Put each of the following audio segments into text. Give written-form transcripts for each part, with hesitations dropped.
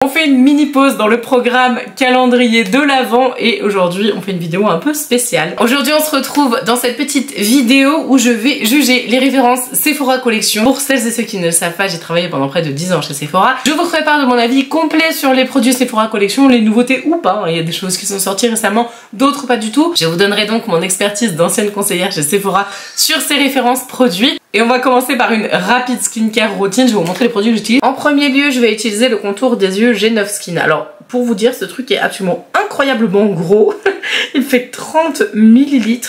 On fait une mini pause dans le programme calendrier de l'Avent et aujourd'hui on fait une vidéo un peu spéciale. Aujourd'hui on se retrouve dans cette petite vidéo où je vais juger les références Sephora Collection. Pour celles et ceux qui ne le savent pas, j'ai travaillé pendant près de 10 ans chez Sephora. Je vous ferai part de mon avis complet sur les produits Sephora Collection, les nouveautés ou pas. Il y a des choses qui sont sorties récemment, d'autres pas du tout. Je vous donnerai donc mon expertise d'ancienne conseillère chez Sephora sur ces références produits. Et on va commencer par une rapide skincare routine. Je vais vous montrer les produits que j'utilise. En premier lieu, je vais utiliser le contour des yeux G9 Skin. Alors, pour vous dire, ce truc est absolument incroyablement gros. Il fait 30 ml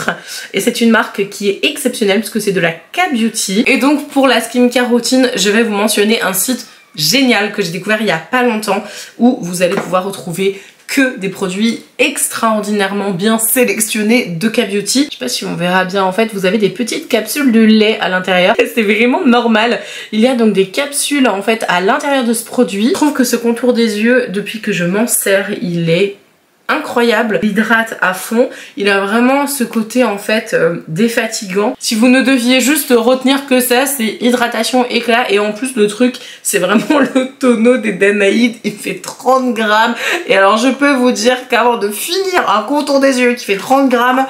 et c'est une marque qui est exceptionnelle puisque c'est de la K-Beauty. Et donc, pour la skincare routine, je vais vous mentionner un site génial que j'ai découvert il y a pas longtemps où vous allez pouvoir retrouver que des produits extraordinairement bien sélectionnés de K-Beauty. Je sais pas si on verra bien, en fait vous avez des petites capsules de lait à l'intérieur. C'est vraiment normal. Il y a donc des capsules en fait à l'intérieur de ce produit. Je trouve que ce contour des yeux, depuis que je m'en sers, il est incroyable, il hydrate à fond, il a vraiment ce côté en fait défatigant. Si vous ne deviez juste retenir que ça, c'est hydratation, éclat et en plus le truc c'est vraiment le tonneau des Danaïdes, il fait 30 grammes et alors je peux vous dire qu'avant de finir un contour des yeux qui fait 30 grammes,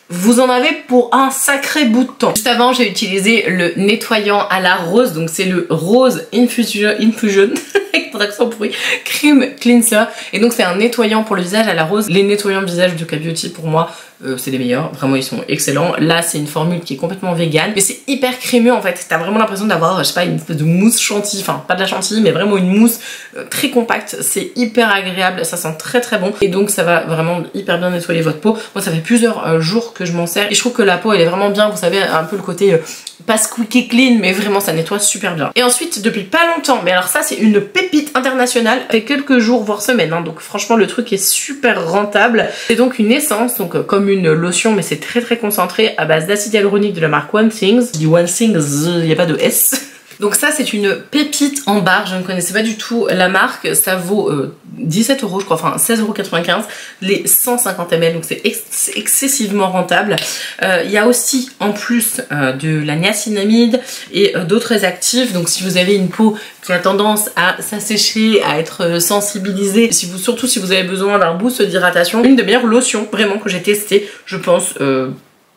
vous en avez pour un sacré bout de temps. Juste avant, j'ai utilisé le nettoyant à la rose, donc c'est le Rose Infusion avec ton accent pourri, Cream Cleanser. Et donc c'est un nettoyant pour le visage à la rose. Les nettoyants de visage de K-Beauty pour moi, c'est les meilleurs, vraiment ils sont excellents. Là c'est une formule qui est complètement vegan, mais c'est hyper crémeux en fait. T'as vraiment l'impression d'avoir, je sais pas, une espèce de mousse chantilly, enfin pas de la chantilly, mais vraiment une mousse très compacte. C'est hyper agréable, ça sent très très bon. Et donc ça va vraiment hyper bien nettoyer votre peau. Moi ça fait plusieurs jours que je m'en sers et je trouve que la peau elle est vraiment bien, vous savez, un peu le côté pas squeaky clean, mais vraiment ça nettoie super bien. Et ensuite depuis pas longtemps, mais alors ça c'est une pépite internationale, fait quelques jours voire semaines, hein, donc franchement le truc est super rentable. C'est donc une essence, donc comme une lotion, mais c'est très très concentré à base d'acide hyaluronique de la marque One Things. Je dis One Things, il n'y a pas de S. Donc ça c'est une pépite en barre, je ne connaissais pas du tout la marque, ça vaut 17 € je crois, enfin 16,95 € les 150 ml, donc c'est excessivement rentable. Il y a aussi en plus de la niacinamide et d'autres actifs, donc si vous avez une peau qui a tendance à s'assécher, à être sensibilisée, surtout si vous avez besoin d'un boost d'hydratation, une des meilleures lotions vraiment que j'ai testé, je pense,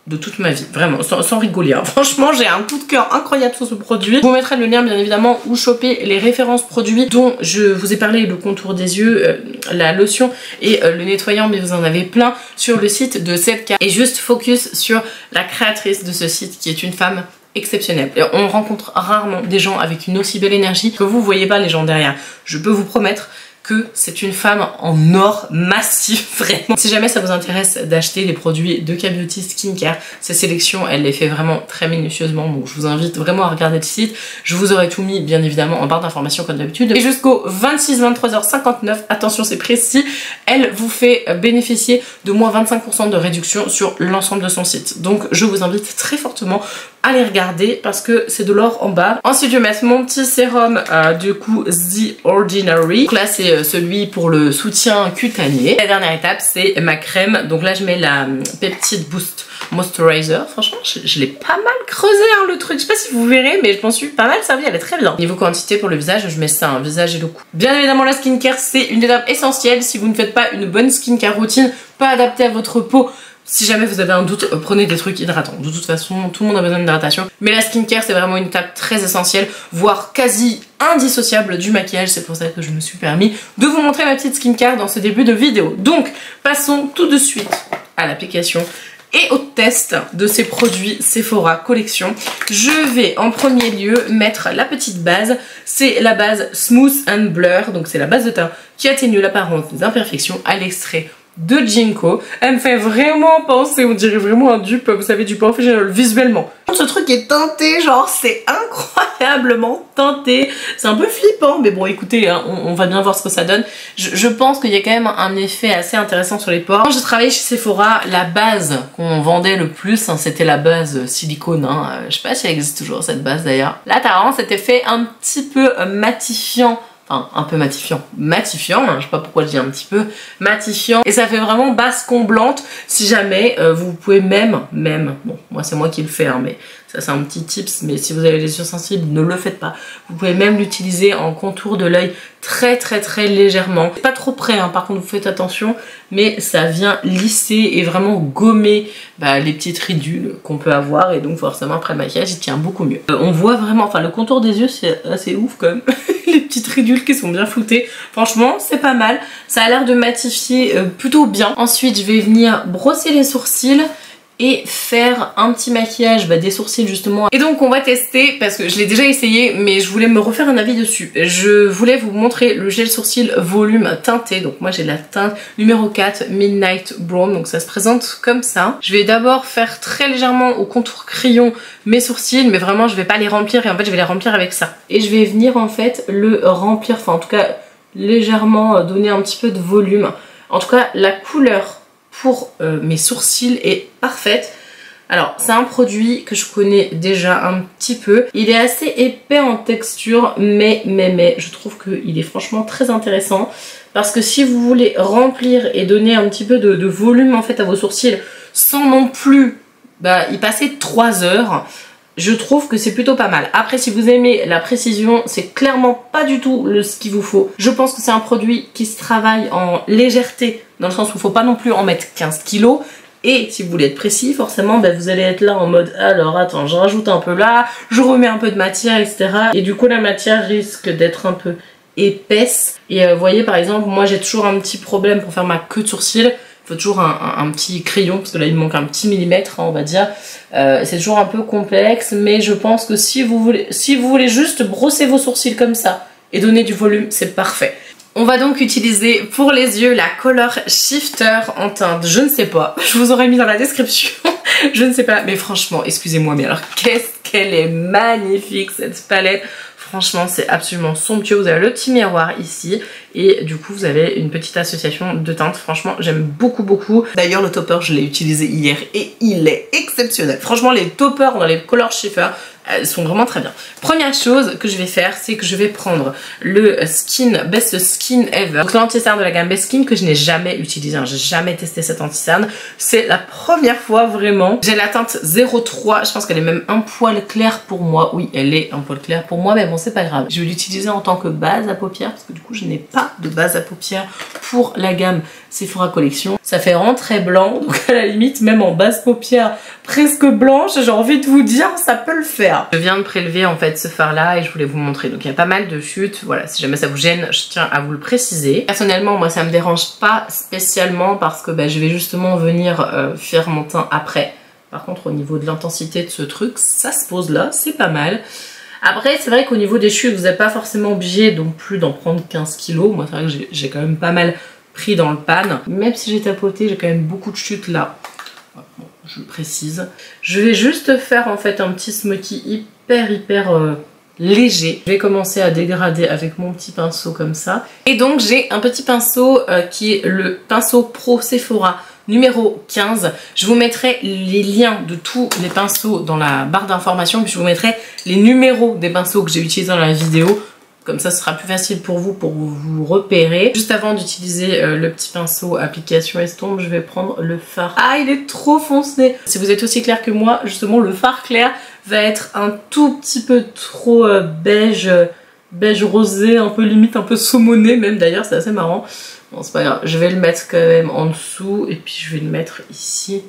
de toute ma vie, vraiment, sans rigoler, hein. Franchement j'ai un coup de cœur incroyable sur ce produit. Je vous mettrai le lien bien évidemment où choper les références produits dont je vous ai parlé, le contour des yeux, la lotion et le nettoyant, mais vous en avez plein sur le site de 7K. Et juste focus sur la créatrice de ce site qui est une femme exceptionnelle. Et on rencontre rarement des gens avec une aussi belle énergie que vous voyez pas les gens derrière. Je peux vous promettre que c'est une femme en or massif, vraiment. Si jamais ça vous intéresse d'acheter les produits de K-Beauty Skincare, ces sélections, elle les fait vraiment très minutieusement, donc je vous invite vraiment à regarder le site. Je vous aurai tout mis, bien évidemment, en barre d'informations comme d'habitude. Et jusqu'au 26-23h59, attention c'est précis, elle vous fait bénéficier de moins 25% de réduction sur l'ensemble de son site. Donc je vous invite très fortement à les regarder parce que c'est de l'or en barre. Ensuite je vais mettre mon petit sérum du coup The Ordinary. Donc là c'est celui pour le soutien cutané. La dernière étape c'est ma crème. Donc là je mets la Peptide Boost Moisturizer. Franchement je l'ai pas mal creusé hein, le truc. Je sais pas si vous verrez mais je m'en suis pas mal servi. Elle est très bien. Niveau quantité pour le visage je mets ça, un visage et le cou. Bien évidemment la skincare c'est une étape essentielle. Si vous ne faites pas une bonne skincare routine, pas adaptée à votre peau, si jamais vous avez un doute, prenez des trucs hydratants. De toute façon, tout le monde a besoin d'hydratation. Mais la skincare, c'est vraiment une étape très essentielle, voire quasi indissociable du maquillage. C'est pour ça que je me suis permis de vous montrer ma petite skincare dans ce début de vidéo. Donc, passons tout de suite à l'application et au test de ces produits Sephora Collection. Je vais en premier lieu mettre la petite base. C'est la base Smooth and Blur. Donc, c'est la base de teint qui atténue l'apparence des imperfections à l'extrait de Jinko. Elle me fait vraiment penser, on dirait vraiment un dupe, vous savez, du professionnel visuellement. Ce truc est teinté, genre c'est incroyablement teinté. C'est un peu flippant, mais bon écoutez, hein, on va bien voir ce que ça donne. Je pense qu'il y a quand même un effet assez intéressant sur les pores. Quand j'ai travaillé chez Sephora, la base qu'on vendait le plus, hein, c'était la base silicone. Hein. Je sais pas si elle existe toujours cette base d'ailleurs. Là t'as vraiment cet effet un petit peu matifiant. Enfin, un peu matifiant, hein, je sais pas pourquoi je dis un petit peu matifiant, et ça fait vraiment base comblante. Si jamais vous pouvez même, bon moi c'est moi qui le fais hein, mais Ça c'est un petit tips, mais si vous avez les yeux sensibles, ne le faites pas. Vous pouvez même l'utiliser en contour de l'œil très légèrement. Pas trop près, hein, par contre vous faites attention, mais ça vient lisser et vraiment gommer les petites ridules qu'on peut avoir, et donc forcément après le maquillage il tient beaucoup mieux. On voit vraiment, enfin le contour des yeux c'est assez ouf quand même. Les petites ridules qui sont bien floutées, franchement c'est pas mal. Ça a l'air de matifier plutôt bien. Ensuite je vais venir brosser les sourcils et faire un petit maquillage des sourcils justement. Et donc on va tester, parce que je l'ai déjà essayé mais je voulais me refaire un avis dessus. Je voulais vous montrer le gel sourcil volume teinté. Donc moi j'ai la teinte numéro 4 Midnight Brown, donc ça se présente comme ça. Je vais d'abord faire très légèrement au contour crayon mes sourcils, mais vraiment je vais pas les remplir, et en fait je vais les remplir avec ça. Et je vais venir en fait le remplir, enfin en tout cas légèrement donner un petit peu de volume. En tout cas la couleur pour mes sourcils est parfaite. Alors c'est un produit que je connais déjà un petit peu. Il est assez épais en texture, mais je trouve qu'il est franchement très intéressant, parce que si vous voulez remplir et donner un petit peu de volume en fait à vos sourcils sans non plus y passer 3 heures, je trouve que c'est plutôt pas mal. Après si vous aimez la précision, c'est clairement pas du tout ce qu'il vous faut. Je pense que c'est un produit qui se travaille en légèreté, dans le sens où il faut pas non plus en mettre 15 kilos. Et si vous voulez être précis, forcément vous allez être là en mode alors attends, je rajoute un peu là, je remets un peu de matière, etc. Et du coup la matière risque d'être un peu épaisse. Et vous voyez par exemple, moi j'ai toujours un petit problème pour faire ma queue de sourcil. Il faut toujours un petit crayon, parce que là il me manque un petit millimètre, hein, on va dire. C'est toujours un peu complexe, mais je pense que si vous voulez juste brosser vos sourcils comme ça et donner du volume, c'est parfait. On va donc utiliser pour les yeux la Color Shifter en teinte, je ne sais pas, je vous aurais mis dans la description, je ne sais pas, mais franchement, excusez-moi, mais alors qu'est-ce qu'elle est magnifique cette palette. Franchement c'est absolument somptueux. Vous avez le petit miroir ici et du coup vous avez une petite association de teintes. Franchement j'aime beaucoup. D'ailleurs le topper je l'ai utilisé hier et il est exceptionnel. Franchement les toppers dans les Color Shifter elles sont vraiment très bien. Première chose que je vais faire, c'est que je vais prendre le Best Skin Ever, donc l'anti-cerne de la gamme Best Skin que je n'ai jamais utilisé, hein. J'ai jamais testé cette anti-cerne, c'est la première fois vraiment. J'ai la teinte 03, je pense qu'elle est même un poil claire pour moi. Oui elle est un poil clair pour moi, mais bon c'est pas grave. Je vais l'utiliser en tant que base à paupières, parce que du coup je n'ai pas de base à paupières pour la gamme Sephora Collection. Ça fait vraiment très blanc, donc à la limite même en base paupières presque blanche, j'ai envie de vous dire ça peut le faire. Je viens de prélever en fait ce fard là et je voulais vous montrer, donc il y a pas mal de chutes, voilà, si jamais ça vous gêne je tiens à vous le préciser. Personnellement moi ça me dérange pas spécialement, parce que je vais justement venir faire mon teint après. Par contre au niveau de l'intensité de ce truc, ça se pose là, c'est pas mal. Après c'est vrai qu'au niveau des chutes vous n'êtes pas forcément obligé non plus d'en prendre 15 kilos. Moi c'est vrai que j'ai quand même pas mal pris dans le pan. Même si j'ai tapoté, j'ai quand même beaucoup de chutes là. Bon, je le précise. Je vais juste faire en fait un petit smoky hyper léger. Je vais commencer à dégrader avec mon petit pinceau comme ça. Et donc j'ai un petit pinceau qui est le pinceau Pro Sephora numéro 15. Je vous mettrai les liens de tous les pinceaux dans la barre d'informations, puis je vous mettrai les numéros des pinceaux que j'ai utilisés dans la vidéo. Comme ça, ce sera plus facile pour vous repérer. Juste avant d'utiliser le petit pinceau application estompe, je vais prendre le fard. Ah, il est trop foncé! Si vous êtes aussi clair que moi, justement, le fard clair va être un tout petit peu trop beige rosé, un peu limite, un peu saumonné même. D'ailleurs, c'est assez marrant. Bon, c'est pas grave. Je vais le mettre quand même en dessous. Et puis, je vais le mettre ici,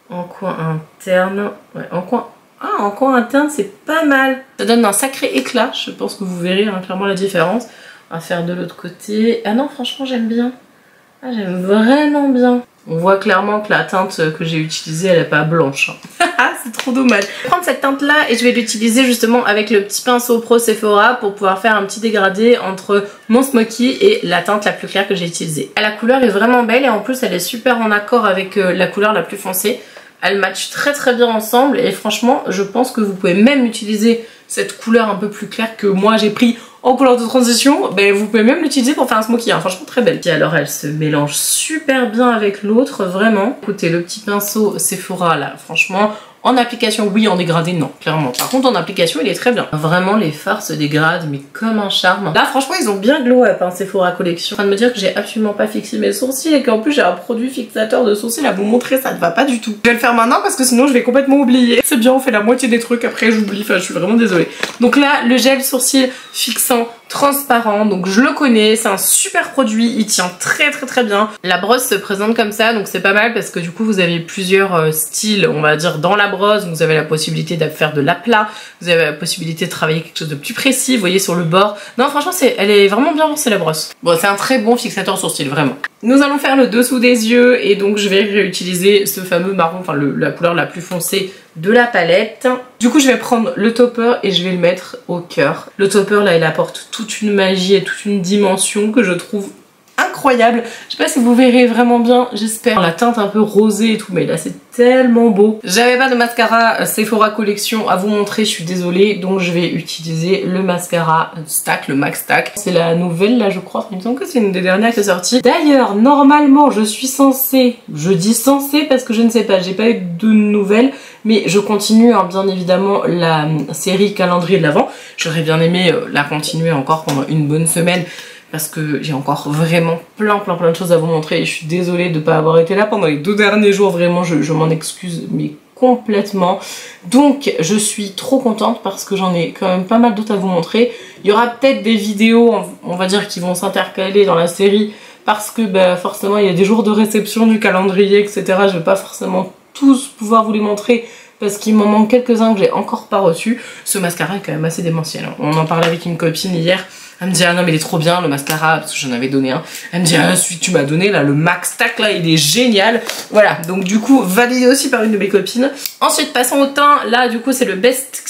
en coin interne. Ouais, en coin... Ah, en coin interne, c'est pas mal. Ça donne un sacré éclat. Je pense que vous verrez clairement la différence. On va faire de l'autre côté. Ah non, franchement, j'aime bien. Ah, j'aime vraiment bien. On voit clairement que la teinte que j'ai utilisée, elle n'est pas blanche. C'est trop dommage. Je vais prendre cette teinte-là et je vais l'utiliser justement avec le petit pinceau Pro Sephora pour pouvoir faire un petit dégradé entre mon smoky et la teinte la plus claire que j'ai utilisée. La couleur est vraiment belle et en plus, elle est super en accord avec la couleur la plus foncée. Elles matchent très bien ensemble et franchement je pense que vous pouvez même utiliser cette couleur un peu plus claire que moi j'ai pris en couleur de transition. Vous pouvez même l'utiliser pour faire un smoky, hein. Franchement très belle. Et alors elle se mélange super bien avec l'autre, vraiment. Écoutez, le petit pinceau Sephora là, franchement En application, oui, en dégradé, non, clairement. Par contre, en application, il est très bien. Vraiment, les fards se dégradent, mais comme un charme. Là, franchement, ils ont bien glow up, hein, Sephora Collection. Je suis en train de me dire que j'ai absolument pas fixé mes sourcils et qu'en plus, j'ai un produit fixateur de sourcils à vous montrer, ça ne va pas du tout. Je vais le faire maintenant parce que sinon, je vais complètement oublier. C'est bien, on fait la moitié des trucs, après, j'oublie. Enfin, je suis vraiment désolée. Donc là, le gel sourcil fixant transparent, donc je le connais, c'est un super produit, il tient très bien. La brosse se présente comme ça, donc c'est pas mal parce que du coup vous avez plusieurs styles, on va dire, dans la brosse. Vous avez la possibilité de faire de l'aplat, vous avez la possibilité de travailler quelque chose de plus précis, vous voyez sur le bord. Non, franchement, elle est vraiment bien pensée, la brosse. Bon, c'est un très bon fixateur sourcil, vraiment. Nous allons faire le dessous des yeux et donc je vais réutiliser ce fameux marron, enfin la couleur la plus foncée de la palette. Du coup, je vais prendre le topper et je vais le mettre au cœur. Le topper, là, il apporte toute une magie et toute une dimension que je trouve incroyable. Je sais pas si vous verrez vraiment bien, j'espère. La teinte un peu rosée et tout, mais là c'est tellement beau. J'avais pas de mascara Sephora Collection à vous montrer, je suis désolée, donc je vais utiliser le mascara Stack, le Max Stack. C'est la nouvelle là, je crois. Il me semble que c'est une des dernières qui est sortie. D'ailleurs, normalement, je suis censée, je dis censée parce que je ne sais pas, j'ai pas eu de nouvelles, mais je continue hein, bien évidemment la série calendrier de l'Avent. J'aurais bien aimé la continuer encore pendant une bonne semaine, parce que j'ai encore vraiment plein de choses à vous montrer et je suis désolée de ne pas avoir été là pendant les 2 derniers jours, vraiment je m'en excuse mais complètement. Donc je suis trop contente parce que j'en ai quand même pas mal d'autres à vous montrer. Il y aura peut-être des vidéos, on va dire, qui vont s'intercaler dans la série parce que bah, forcément il y a des jours de réception du calendrier, etc. Je vais pas forcément tous pouvoir vous les montrer parce qu'il m'en manque quelques-uns que j'ai encore pas reçus. Ce mascara est quand même assez démentiel. On en parlait avec une copine hier. Elle me dit ah non mais il est trop bien le mascara, parce que j'en avais donné un. Elle me dit ah celui que tu m'as donné là, le Max Stack là, il est génial. Voilà, donc du coup validé aussi par une de mes copines. Ensuite passons au teint. Là du coup c'est le Best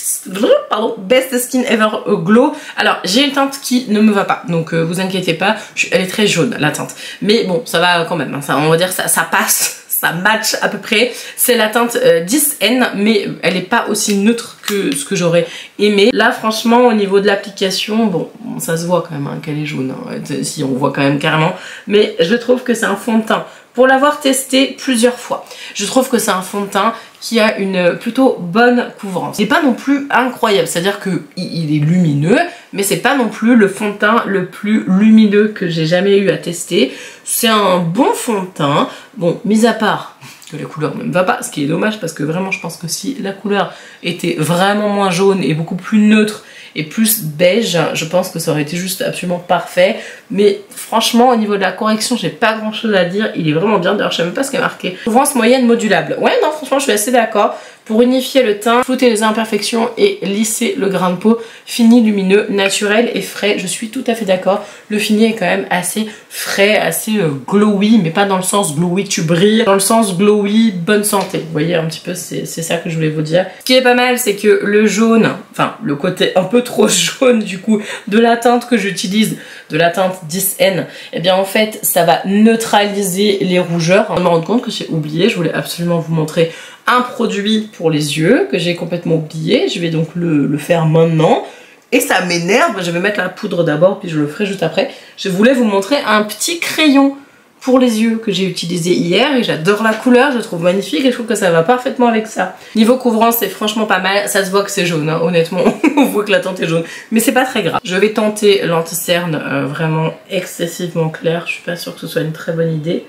Skin Ever Glow. Alors j'ai une teinte qui ne me va pas, donc vous inquiétez pas, elle est très jaune la teinte. Mais bon ça va quand même, hein. Ça, on va dire ça passe. Ça match à peu près. C'est la teinte 10N, mais elle n'est pas aussi neutre que ce que j'aurais aimé. Là, franchement, au niveau de l'application, bon, ça se voit quand même hein, qu'elle est jaune. Hein. Si, on voit quand même carrément. Mais je trouve que c'est un fond de teint. Pour l'avoir testé plusieurs fois, je trouve que c'est un fond de teint qui a une plutôt bonne couvrance. Il n'est pas non plus incroyable, c'est-à-dire qu'il est lumineux, mais c'est pas non plus le fond de teint le plus lumineux que j'ai jamais eu à tester. C'est un bon fond de teint, bon, mis à part que la couleur ne me va pas, ce qui est dommage parce que vraiment je pense que si la couleur était vraiment moins jaune et beaucoup plus neutre et plus beige, je pense que ça aurait été juste absolument parfait. Mais franchement, au niveau de la correction, j'ai pas grand chose à dire. Il est vraiment bien. D'ailleurs, je sais même pas ce qui est marqué. Couvrance moyenne modulable. Ouais, non, franchement, je suis assez d'accord. Pour unifier le teint, flouter les imperfections et lisser le grain de peau, fini, lumineux, naturel et frais. Je suis tout à fait d'accord. Le fini est quand même assez frais, assez glowy, mais pas dans le sens glowy tu brilles, dans le sens glowy bonne santé. Vous voyez un petit peu, c'est ça que je voulais vous dire. Ce qui est pas mal, c'est que le jaune, enfin le côté un peu trop jaune du coup de la teinte que j'utilise, de la teinte 10N, eh bien en fait ça va neutraliser les rougeurs. Je me rends compte que j'ai oublié, je voulais absolument vous montrer un produit pour les yeux que j'ai complètement oublié. Je vais donc le faire maintenant. Et ça m'énerve, je vais mettre la poudre d'abord puis je le ferai juste après. Je voulais vous montrer un petit crayon pour les yeux que j'ai utilisé hier et j'adore la couleur, je la trouve magnifique et je trouve que ça va parfaitement avec ça. Niveau couvrance, c'est franchement pas mal, ça se voit que c'est jaune, hein, honnêtement, on voit que la teinte est jaune, mais c'est pas très grave. Je vais tenter l'anti-cerne vraiment excessivement clair, je suis pas sûre que ce soit une très bonne idée,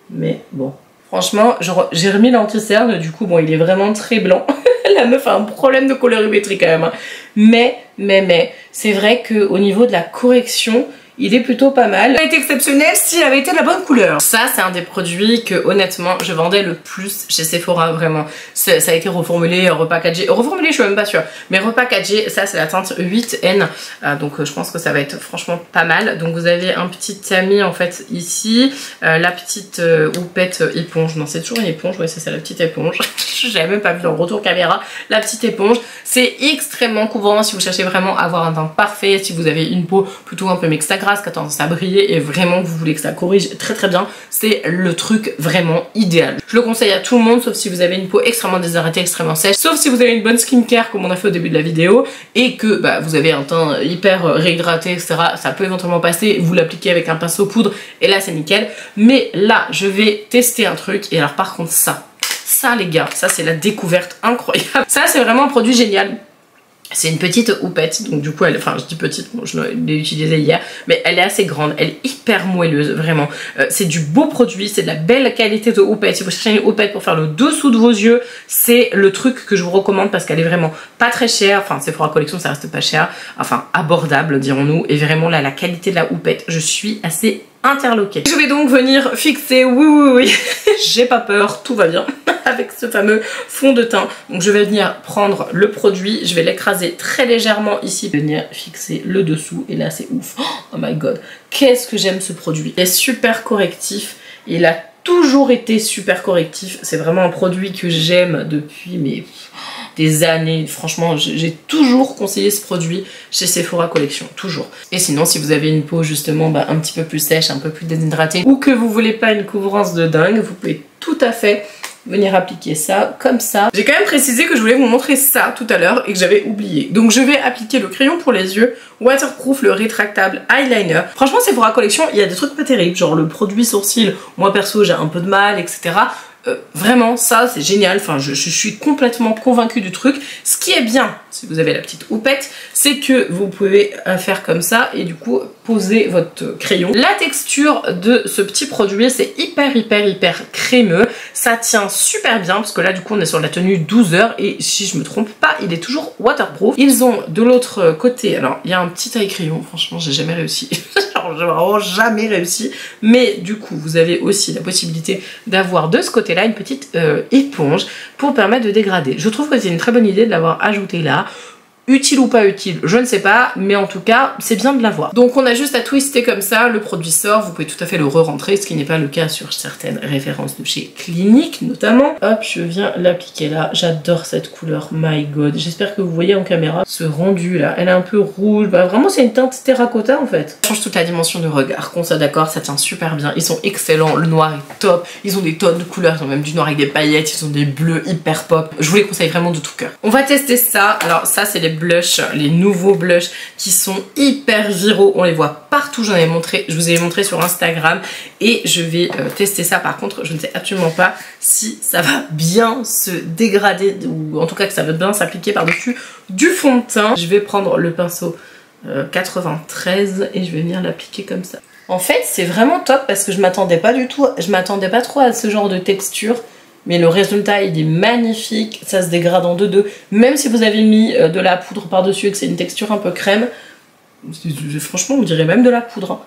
mais bon. Franchement, j'ai remis l'anti-cerne, du coup, bon, il est vraiment très blanc. La meuf a un problème de colorimétrie quand même, hein. Mais, c'est vrai qu'au niveau de la correction, il est plutôt pas mal. Il aurait été exceptionnel s'il avait été de la bonne couleur. Ça, c'est un des produits que, honnêtement, je vendais le plus chez Sephora, vraiment. Ça a été reformulé, repackagé. Reformulé, je suis même pas sûre. Mais repackagé, ça, c'est la teinte 8N. Donc, je pense que ça va être franchement pas mal. Donc, vous avez un petit tamis, en fait, ici. La petite houppette éponge. Non, c'est toujours une éponge. Ouais, c'est ça, la petite éponge. J'avais même pas vu dans le retour caméra. La petite éponge. C'est extrêmement couvrant si vous cherchez vraiment à avoir un teint parfait. Si vous avez une peau plutôt un peu mixta grasse, qui a tendance à briller et vraiment vous voulez que ça corrige très bien, c'est le truc vraiment idéal. Je le conseille à tout le monde, sauf si vous avez une peau extrêmement déshydratée, extrêmement sèche, sauf si vous avez une bonne skincare comme on a fait au début de la vidéo et que bah, vous avez un teint hyper réhydraté, etc. Ça peut éventuellement passer, vous l'appliquez avec un pinceau poudre et là c'est nickel. Mais là je vais tester un truc et alors par contre ça ça les gars, ça c'est la découverte incroyable. Ça c'est vraiment un produit génial. C'est une petite houppette, donc du coup, enfin je dis petite, bon, je l'ai utilisée hier, mais elle est assez grande, elle est hyper moelleuse, vraiment. C'est du beau produit, c'est de la belle qualité de houppette. Si vous cherchez une houppette pour faire le dessous de vos yeux, c'est le truc que je vous recommande parce qu'elle est vraiment pas très chère. Enfin, Sephora Collection, ça reste pas cher, enfin abordable dirons-nous, et vraiment là, la qualité de la houppette, je suis assez interloquée. Je vais donc venir fixer, oui, j'ai pas peur, tout va bien. Avec ce fameux fond de teint. Donc je vais venir prendre le produit, je vais l'écraser très légèrement ici, venir fixer le dessous et là c'est ouf. Oh my god, qu'est-ce que j'aime ce produit. Il est super correctif, il a toujours été super correctif, c'est vraiment un produit que j'aime depuis des années. Franchement, j'ai toujours conseillé ce produit chez Sephora Collection, toujours. Et sinon, si vous avez une peau justement un petit peu plus sèche, un peu plus déshydratée, ou que vous voulez pas une couvrance de dingue, vous pouvez tout à fait venir appliquer ça comme ça. J'ai quand même précisé que je voulais vous montrer ça tout à l'heure et que j'avais oublié. Donc je vais appliquer le crayon pour les yeux waterproof, le rétractable eyeliner. Franchement, Sephora Collection, il y a des trucs pas terribles, genre le produit sourcil, moi perso j'ai un peu de mal, etc. Vraiment ça c'est génial, enfin je suis complètement convaincue du truc. Ce qui est bien, si vous avez la petite houppette, c'est que vous pouvez faire comme ça et du coup poser votre crayon. La texture de ce petit produit, c'est hyper crémeux, ça tient super bien parce que là du coup on est sur la tenue 12 heures et si je me trompe pas, il est toujours waterproof. Ils ont de l'autre côté, alors il y a un petit taille crayon, franchement j'ai jamais réussi, genre j'ai vraiment jamais réussi, mais du coup vous avez aussi la possibilité d'avoir de ce côté là une petite éponge pour permettre de dégrader. Je trouve que c'est une très bonne idée de l'avoir ajouté là. Utile ou pas utile, je ne sais pas, mais en tout cas, c'est bien de l'avoir. Donc on a juste à twister comme ça, le produit sort, vous pouvez tout à fait le re-rentrer, ce qui n'est pas le cas sur certaines références de chez Clinique notamment. Hop, je viens l'appliquer là, j'adore cette couleur, my god. J'espère que vous voyez en caméra ce rendu là, elle est un peu rouge, vraiment c'est une teinte terracotta en fait. Ça change toute la dimension de regard, qu'on soit d'accord, ça tient super bien, ils sont excellents, le noir est top, ils ont des tonnes de couleurs, ils ont même du noir avec des paillettes, ils ont des bleus hyper pop, je vous les conseille vraiment de tout cœur. On va tester ça, alors ça c'est les blushs, les nouveaux blushs qui sont hyper viraux, on les voit partout, je vous ai montré sur Instagram et je vais tester ça. Par contre je ne sais absolument pas si ça va bien se dégrader ou en tout cas que ça va bien s'appliquer par dessus du fond de teint. Je vais prendre le pinceau 93 et je vais venir l'appliquer comme ça. En fait c'est vraiment top parce que je m'attendais pas trop à ce genre de texture. Mais le résultat il est magnifique, ça se dégrade en deux. Même si vous avez mis de la poudre par-dessus et que c'est une texture un peu crème, franchement on dirait même de la poudre. Hein.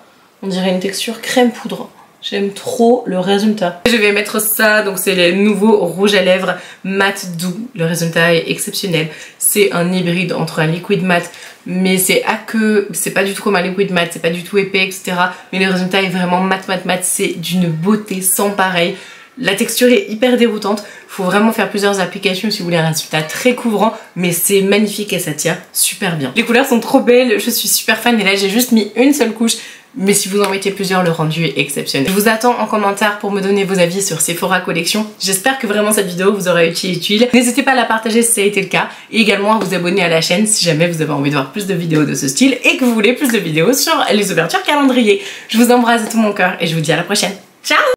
On dirait une texture crème poudre. J'aime trop le résultat. Je vais mettre ça, donc c'est les nouveaux rouges à lèvres mat doux. Le résultat est exceptionnel. C'est un hybride entre un liquid mat, mais c'est aqueux, c'est pas du tout comme un liquid mat, c'est pas du tout épais, etc. Mais le résultat est vraiment mat, c'est d'une beauté sans pareil. La texture est hyper déroutante, faut vraiment faire plusieurs applications si vous voulez un résultat très couvrant, mais c'est magnifique et ça tient super bien. Les couleurs sont trop belles, je suis super fan et là j'ai juste mis une seule couche, mais si vous en mettez plusieurs, le rendu est exceptionnel. Je vous attends en commentaire pour me donner vos avis sur Sephora Collection. J'espère que vraiment cette vidéo vous aura été utile. N'hésitez pas à la partager si ça a été le cas et également à vous abonner à la chaîne si jamais vous avez envie de voir plus de vidéos de ce style et que vous voulez plus de vidéos sur les ouvertures calendrier. Je vous embrasse de tout mon cœur et je vous dis à la prochaine. Ciao!